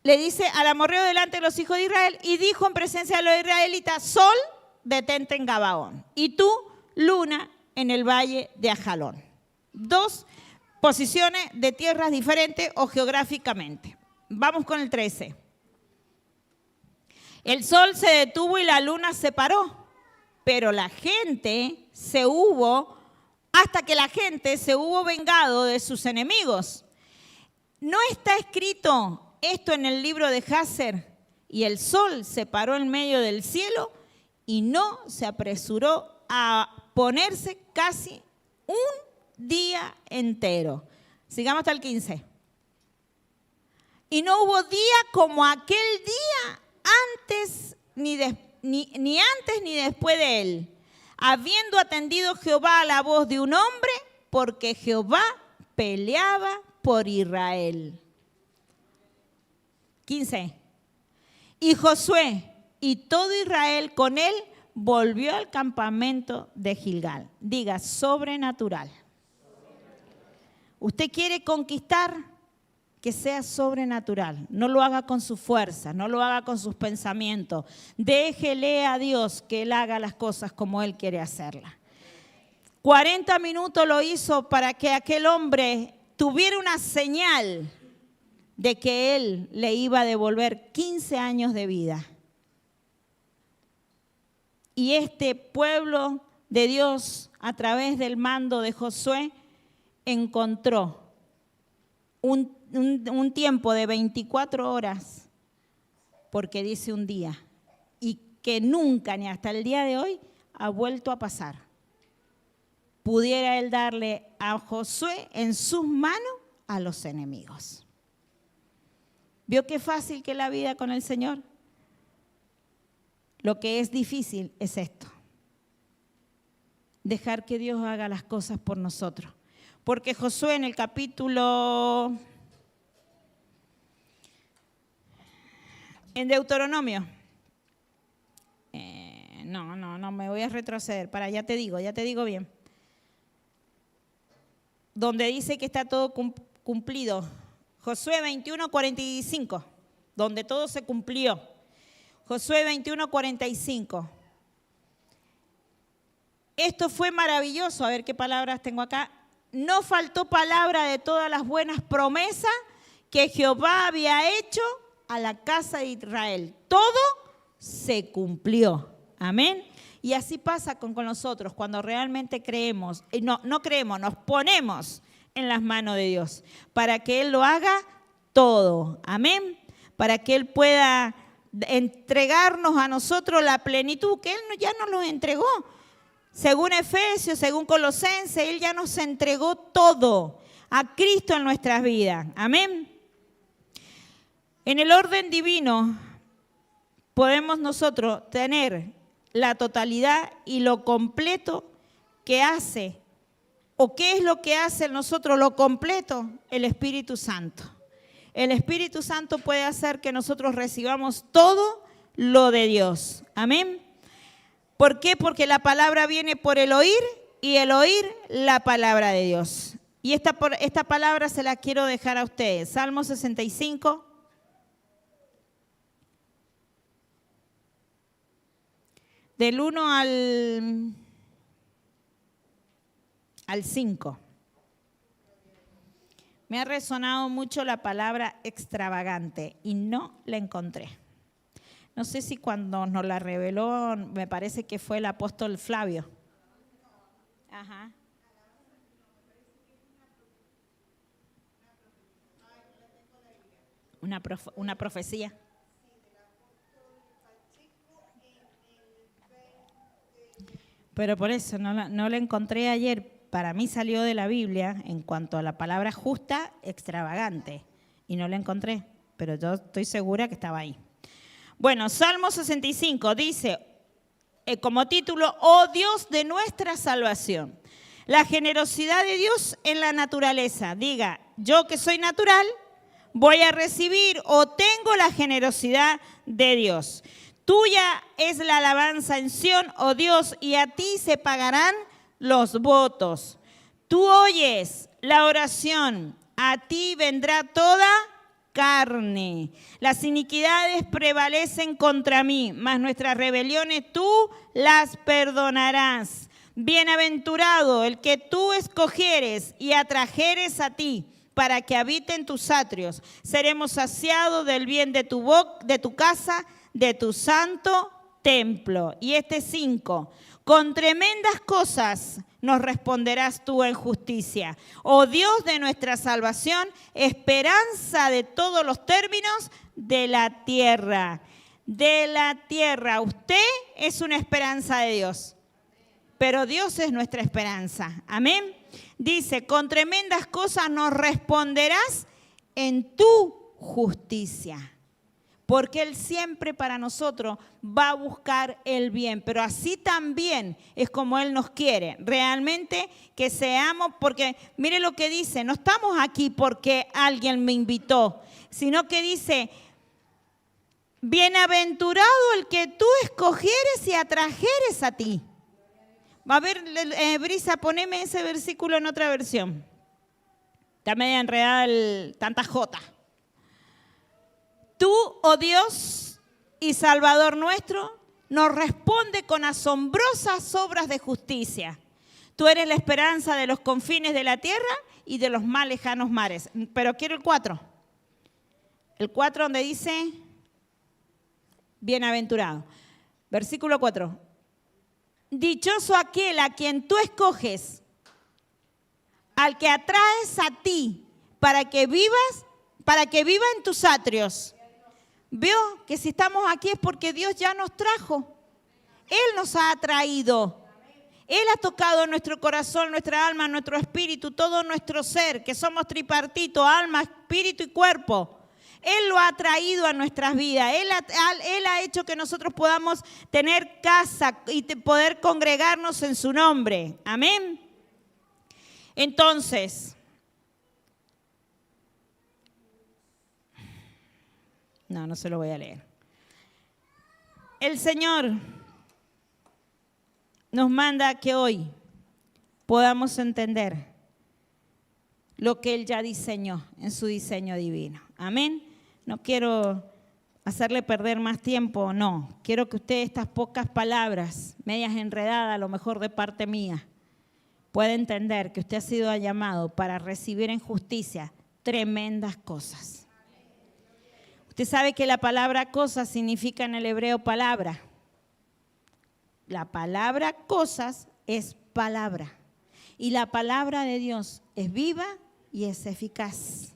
[SPEAKER 1] le dice al amorreo delante de los hijos de Israel y dijo en presencia de los israelitas: Sol, detente en Gabaón, y tú, luna, en el valle de Ajalón. Dos posiciones de tierras diferentes o geográficamente. Vamos con el 13. El sol se detuvo y la luna se paró, pero la gente hasta que la gente se hubo vengado de sus enemigos. ¿No está escrito esto en el libro de Jasher? y el sol se paró en medio del cielo y no se apresuró a ponerse casi un día entero. Sigamos hasta el 15. Y no hubo día como aquel día antes ni antes ni después de él, habiendo atendido Jehová a la voz de un hombre, porque Jehová peleaba por Israel. 15. Y Josué y todo Israel con él volvió al campamento de Gilgal. Diga, sobrenatural. Usted quiere conquistar, que sea sobrenatural. No lo haga con su fuerza, no lo haga con sus pensamientos. Déjele a Dios que Él haga las cosas como Él quiere hacerlas. 40 minutos lo hizo para que aquel hombre tuviera una señal de que Él le iba a devolver 15 años de vida. Y este pueblo de Dios, a través del mando de Josué, encontró un tiempo de 24 horas, porque dice un día, y que nunca ni hasta el día de hoy ha vuelto a pasar. Pudiera él darle a Josué en sus manos a los enemigos. ¿Vio qué fácil que es la vida con el Señor? Lo que es difícil es esto. Dejar que Dios haga las cosas por nosotros. Porque Josué en el capítulo, en Deuteronomio, no, me voy a retroceder, ya te digo bien. Donde dice que está todo cumplido. Josué 21:45, donde todo se cumplió. Josué 21:45. Esto fue maravilloso. A ver qué palabras tengo acá. No faltó palabra de todas las buenas promesas que Jehová había hecho a la casa de Israel. Todo se cumplió. Amén. Y así pasa con nosotros cuando realmente creemos, no creemos, nos ponemos en las manos de Dios para que Él lo haga todo. Amén. Para que Él pueda entregarnos a nosotros la plenitud que Él ya nos lo entregó. Según Efesios, según Colosenses, Él ya nos entregó todo a Cristo en nuestras vidas. Amén. En el orden divino podemos nosotros tener la totalidad y lo completo que hace, o qué es lo que hace en nosotros lo completo, el Espíritu Santo. El Espíritu Santo puede hacer que nosotros recibamos todo lo de Dios. Amén. ¿Por qué? Porque la palabra viene por el oír y el oír la palabra de Dios. Y esta palabra se la quiero dejar a ustedes. Salmo 65. Del 1 al 5. Me ha resonado mucho la palabra extravagante y no la encontré. No sé si cuando nos la reveló, me parece que fue el apóstol Flavio. Ajá. Una profecía. Pero por eso no la encontré ayer. Para mí salió de la Biblia en cuanto a la palabra justa, extravagante. Y no la encontré, pero yo estoy segura que estaba ahí. Bueno, Salmo 65 dice como título, oh Dios de nuestra salvación. La generosidad de Dios en la naturaleza. Diga, yo que soy natural, voy a recibir o tengo la generosidad de Dios. Tuya es la alabanza en Sión, oh Dios, y a ti se pagarán los votos. Tú oyes la oración, a ti vendrá toda carne. Las iniquidades prevalecen contra mí, mas nuestras rebeliones tú las perdonarás. Bienaventurado el que tú escogieres y atrajeres a ti, para que habite en tus atrios. Seremos saciados del bien de tu casa, de tu santo templo. Y 5, con tremendas cosas nos responderás tú en justicia. Oh Dios de nuestra salvación, esperanza de todos los términos de la tierra. de la tierra. Usted es una esperanza de Dios, pero Dios es nuestra esperanza. Amén. Dice, con tremendas cosas nos responderás en tu justicia. Porque Él siempre para nosotros va a buscar el bien. Pero así también es como Él nos quiere. Realmente que seamos, porque mire lo que dice, no estamos aquí porque alguien me invitó, sino que dice, bienaventurado el que tú escogieres y atrajeres a ti. A ver, Brisa, poneme ese versículo en otra versión. Está media enredada tanta jota. Tú, oh Dios y Salvador nuestro, nos responde con asombrosas obras de justicia. Tú eres la esperanza de los confines de la tierra y de los más lejanos mares. Pero quiero el 4. El 4 donde dice, bienaventurado. Versículo 4. Dichoso aquel a quien tú escoges, al que atraes a ti para que viva en tus atrios. ¿Vio? Que si estamos aquí es porque Dios ya nos trajo. Él nos ha atraído. Él ha tocado nuestro corazón, nuestra alma, nuestro espíritu, todo nuestro ser, que somos tripartito, alma, espíritu y cuerpo. Él lo ha traído a nuestras vidas. Él ha hecho que nosotros podamos tener casa y poder congregarnos en su nombre. Amén. Entonces, no se lo voy a leer. El Señor nos manda que hoy podamos entender lo que Él ya diseñó en su diseño divino. Amén. No quiero hacerle perder más tiempo, no. Quiero que usted estas pocas palabras, medias enredadas, a lo mejor de parte mía, pueda entender que usted ha sido llamado para recibir en justicia tremendas cosas. Usted sabe que la palabra cosa significa en el hebreo palabra. La palabra cosas es palabra. Y la palabra de Dios es viva y es eficaz.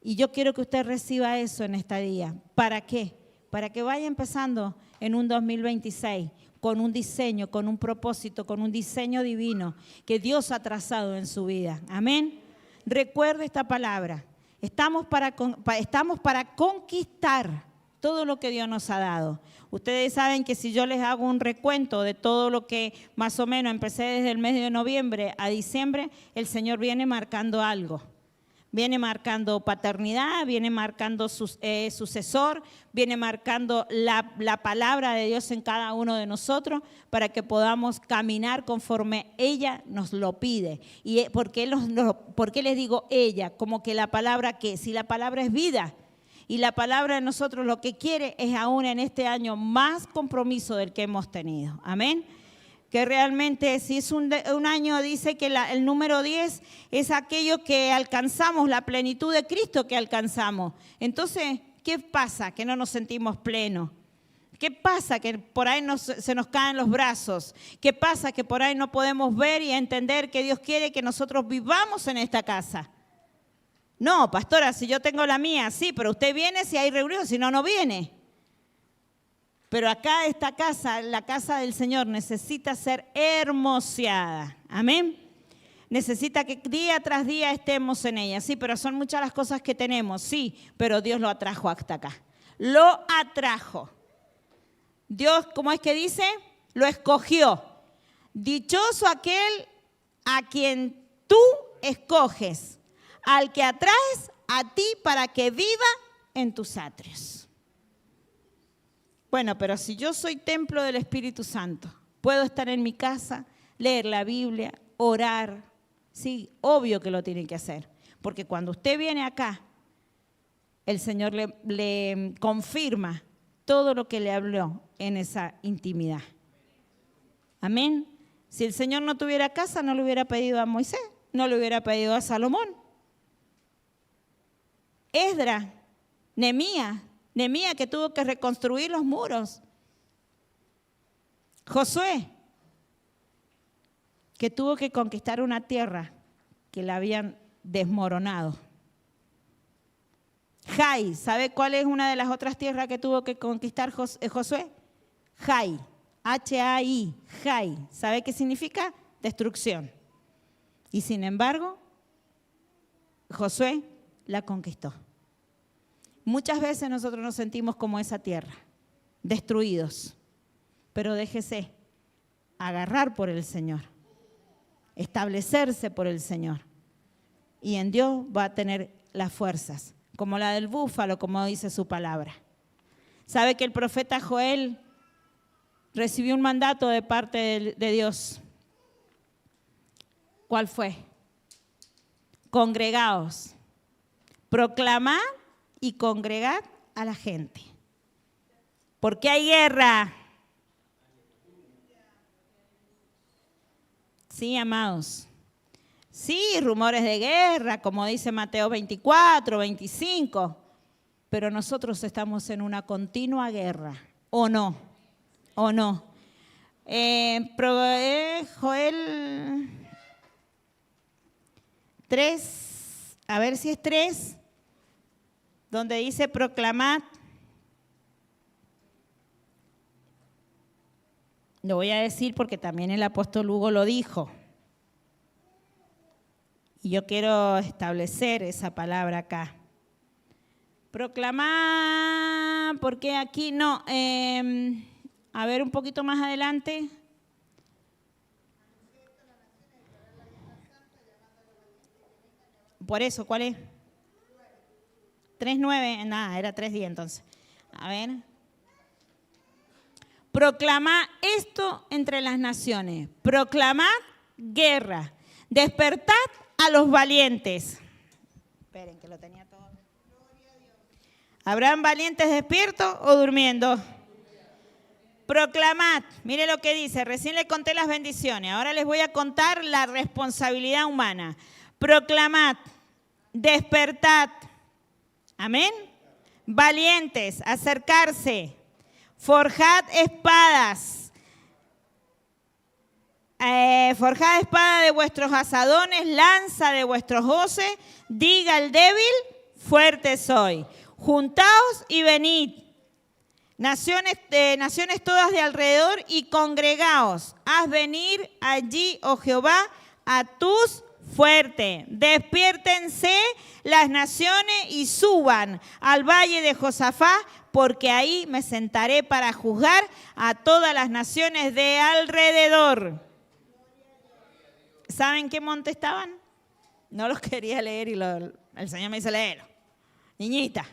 [SPEAKER 1] Y yo quiero que usted reciba eso en este día. ¿Para qué? Para que vaya empezando en un 2026 con un diseño, con un propósito, con un diseño divino que Dios ha trazado en su vida. Amén. Recuerde esta palabra. Estamos para conquistar todo lo que Dios nos ha dado. Ustedes saben que si yo les hago un recuento de todo lo que más o menos empecé desde el mes de noviembre a diciembre, el Señor viene marcando algo. Viene marcando paternidad, viene marcando sucesor, viene marcando la palabra de Dios en cada uno de nosotros para que podamos caminar conforme ella nos lo pide. ¿Y por qué les digo ella? Como que la palabra, ¿qué? Si la palabra es vida y la palabra de nosotros lo que quiere es aún en este año más compromiso del que hemos tenido. Amén. Que realmente si es un año, dice que el número 10 es aquello que alcanzamos, la plenitud de Cristo que alcanzamos. Entonces, ¿qué pasa? Que no nos sentimos plenos. ¿Qué pasa? Que por ahí se nos caen los brazos. ¿Qué pasa? Que por ahí no podemos ver y entender que Dios quiere que nosotros vivamos en esta casa. No, pastora, si yo tengo la mía, sí, pero usted viene si hay reunión, si no, no viene. Pero acá esta casa, la casa del Señor, necesita ser hermoseada. Amén. Necesita que día tras día estemos en ella. Sí, pero son muchas las cosas que tenemos. Sí, pero Dios lo atrajo hasta acá. Lo atrajo. Dios, ¿cómo es que dice? Lo escogió. Dichoso aquel a quien tú escoges, al que atraes a ti para que viva en tus atrios. Bueno, pero si yo soy templo del Espíritu Santo, puedo estar en mi casa, leer la Biblia, orar. Sí, obvio que lo tiene que hacer. Porque cuando usted viene acá, el Señor le confirma todo lo que le habló en esa intimidad. Amén. Si el Señor no tuviera casa, no le hubiera pedido a Moisés, no le hubiera pedido a Salomón. Esdras, Nehemías que tuvo que reconstruir los muros. Josué, que tuvo que conquistar una tierra que la habían desmoronado. Jai. ¿Sabe cuál es una de las otras tierras que tuvo que conquistar Josué? Jai. H-A-I. Jai. ¿Sabe qué significa? Destrucción. Y sin embargo, Josué la conquistó. Muchas veces nosotros nos sentimos como esa tierra, destruidos. Pero déjese agarrar por el Señor, establecerse por el Señor. Y en Dios va a tener las fuerzas, como la del búfalo, como dice su palabra. ¿Sabe que el profeta Joel recibió un mandato de parte de Dios? ¿Cuál fue? Congregaos, proclamad y congregad a la gente. Porque hay guerra. Sí, amados. Sí, rumores de guerra, como dice Mateo 24, 25. Pero nosotros estamos en una continua guerra. ¿O no? ¿O no? Joel 3, a ver si es 3, donde dice proclamad. Lo voy a decir porque también el apóstol Hugo lo dijo. Y yo quiero establecer esa palabra acá. Proclamar, porque aquí no. A ver un poquito más adelante. Por eso, ¿cuál es? 3:9, nada, era 3:10 entonces. A ver. Proclamad esto entre las naciones. Proclamad guerra. Despertad a los valientes. Esperen, que lo tenía todo. ¿Habrán valientes despiertos o durmiendo? Proclamad. Mire lo que dice. Recién le conté las bendiciones. Ahora les voy a contar la responsabilidad humana. Proclamad. Despertad. Amén. Valientes. Acercarse. Forjad espadas. Forjad espada de vuestros asadones, lanza de vuestros hoces. Diga el débil, fuerte soy. Juntaos y venid. Naciones todas de alrededor y congregaos. Haz venir allí, oh Jehová, a tus fuertes. Despiértense las naciones y suban al valle de Josafá, porque ahí me sentaré para juzgar a todas las naciones de alrededor. ¿Saben qué monte estaban? No los quería leer y el Señor me dice, léelo. Niñita,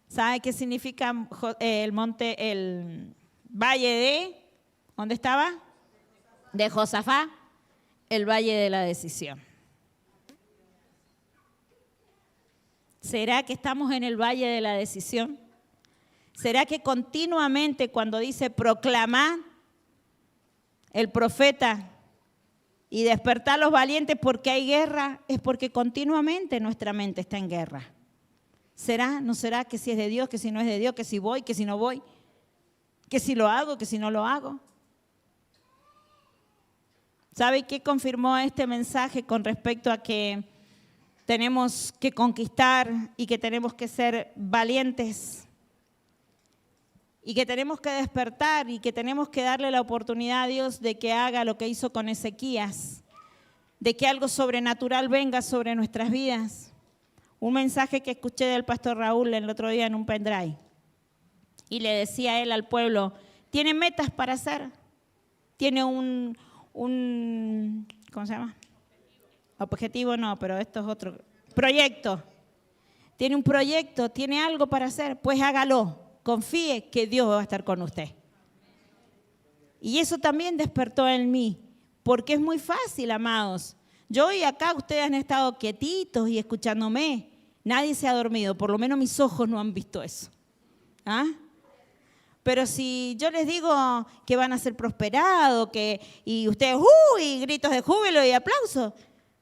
[SPEAKER 1] ¿sabe qué significa el monte, el valle de, ¿dónde estaba? De Josafá, el valle de la decisión. ¿Será que estamos en el valle de la decisión? ¿Será que continuamente cuando dice proclamar el profeta y despertar los valientes porque hay guerra, es porque continuamente nuestra mente está en guerra? ¿Será? ¿No será que si es de Dios, que si no es de Dios, que si voy, que si no voy, que si lo hago, que si no lo hago? ¿Sabe qué confirmó este mensaje con respecto a que tenemos que conquistar y que tenemos que ser valientes? Y que tenemos que despertar y que tenemos que darle la oportunidad a Dios de que haga lo que hizo con Ezequías, de que algo sobrenatural venga sobre nuestras vidas. Un mensaje que escuché del pastor Raúl el otro día en un pendrive. Y le decía él al pueblo, ¿tiene metas para hacer? ¿Tiene un ¿cómo se llama? Objetivo no, pero esto es otro. Proyecto. ¿Tiene un proyecto? ¿Tiene algo para hacer? Pues hágalo. Confíe que Dios va a estar con usted. Y eso también despertó en mí, porque es muy fácil, amados. Yo y acá ustedes han estado quietitos y escuchándome. Nadie se ha dormido, por lo menos mis ojos no han visto eso. ¿Ah? Pero si yo les digo que van a ser prosperados, y ustedes, y gritos de júbilo y aplausos,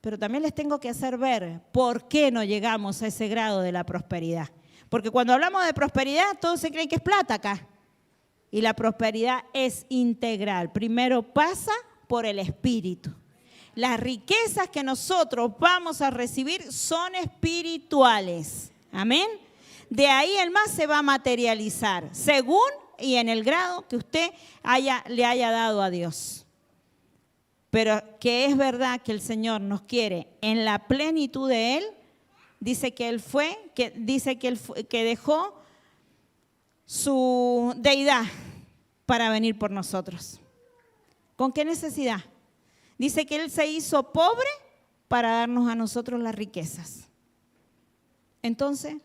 [SPEAKER 1] pero también les tengo que hacer ver por qué no llegamos a ese grado de la prosperidad. Porque cuando hablamos de prosperidad, todos se creen que es plata acá. Y la prosperidad es integral. Primero pasa por el espíritu. Las riquezas que nosotros vamos a recibir son espirituales. Amén. de ahí el más se va a materializar, según y en el grado que usted le haya dado a Dios. Pero que es verdad que el Señor nos quiere en la plenitud de Él. Dice que Él que dejó su deidad para venir por nosotros. ¿Con qué necesidad? Dice que Él se hizo pobre para darnos a nosotros las riquezas. Entonces,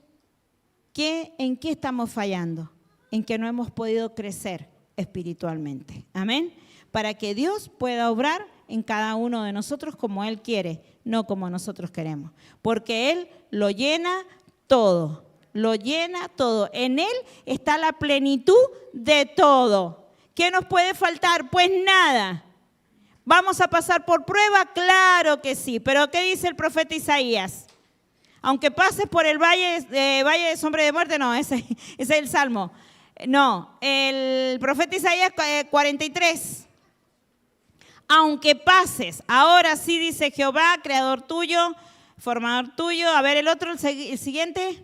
[SPEAKER 1] ¿en qué estamos fallando? En que no hemos podido crecer espiritualmente. Amén. Para que Dios pueda obrar en cada uno de nosotros como Él quiere, no como nosotros queremos. Porque Él lo llena todo, lo llena todo. En Él está la plenitud de todo. ¿Qué nos puede faltar? Pues nada. ¿Vamos a pasar por prueba? Claro que sí. Pero ¿qué dice el profeta Isaías? Aunque pases por el valle de sombra de muerte, no, ese es el Salmo. No, el profeta Isaías 43. Aunque pases, ahora sí dice Jehová, creador tuyo, formador tuyo. A ver, el otro, el siguiente,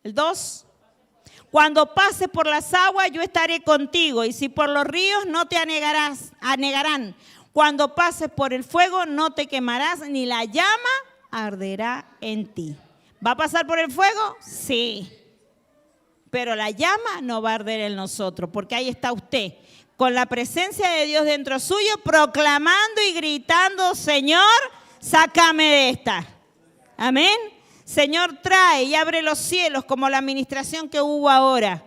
[SPEAKER 1] el 2. Cuando pases por las aguas, yo estaré contigo, y si por los ríos no te anegarán. Cuando pases por el fuego, no te quemarás, ni la llama arderá en ti. ¿Va a pasar por el fuego? Sí. Pero la llama no va a arder en nosotros, porque ahí está usted, con la presencia de Dios dentro suyo, proclamando y gritando: Señor, sácame de esta. Amén. Señor, trae y abre los cielos, como la administración que hubo ahora.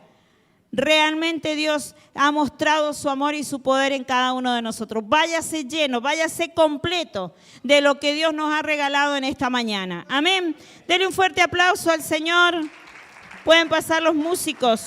[SPEAKER 1] Realmente Dios ha mostrado su amor y su poder en cada uno de nosotros. Váyase lleno, váyase completo de lo que Dios nos ha regalado en esta mañana. Amén. Denle un fuerte aplauso al Señor. Pueden pasar los músicos.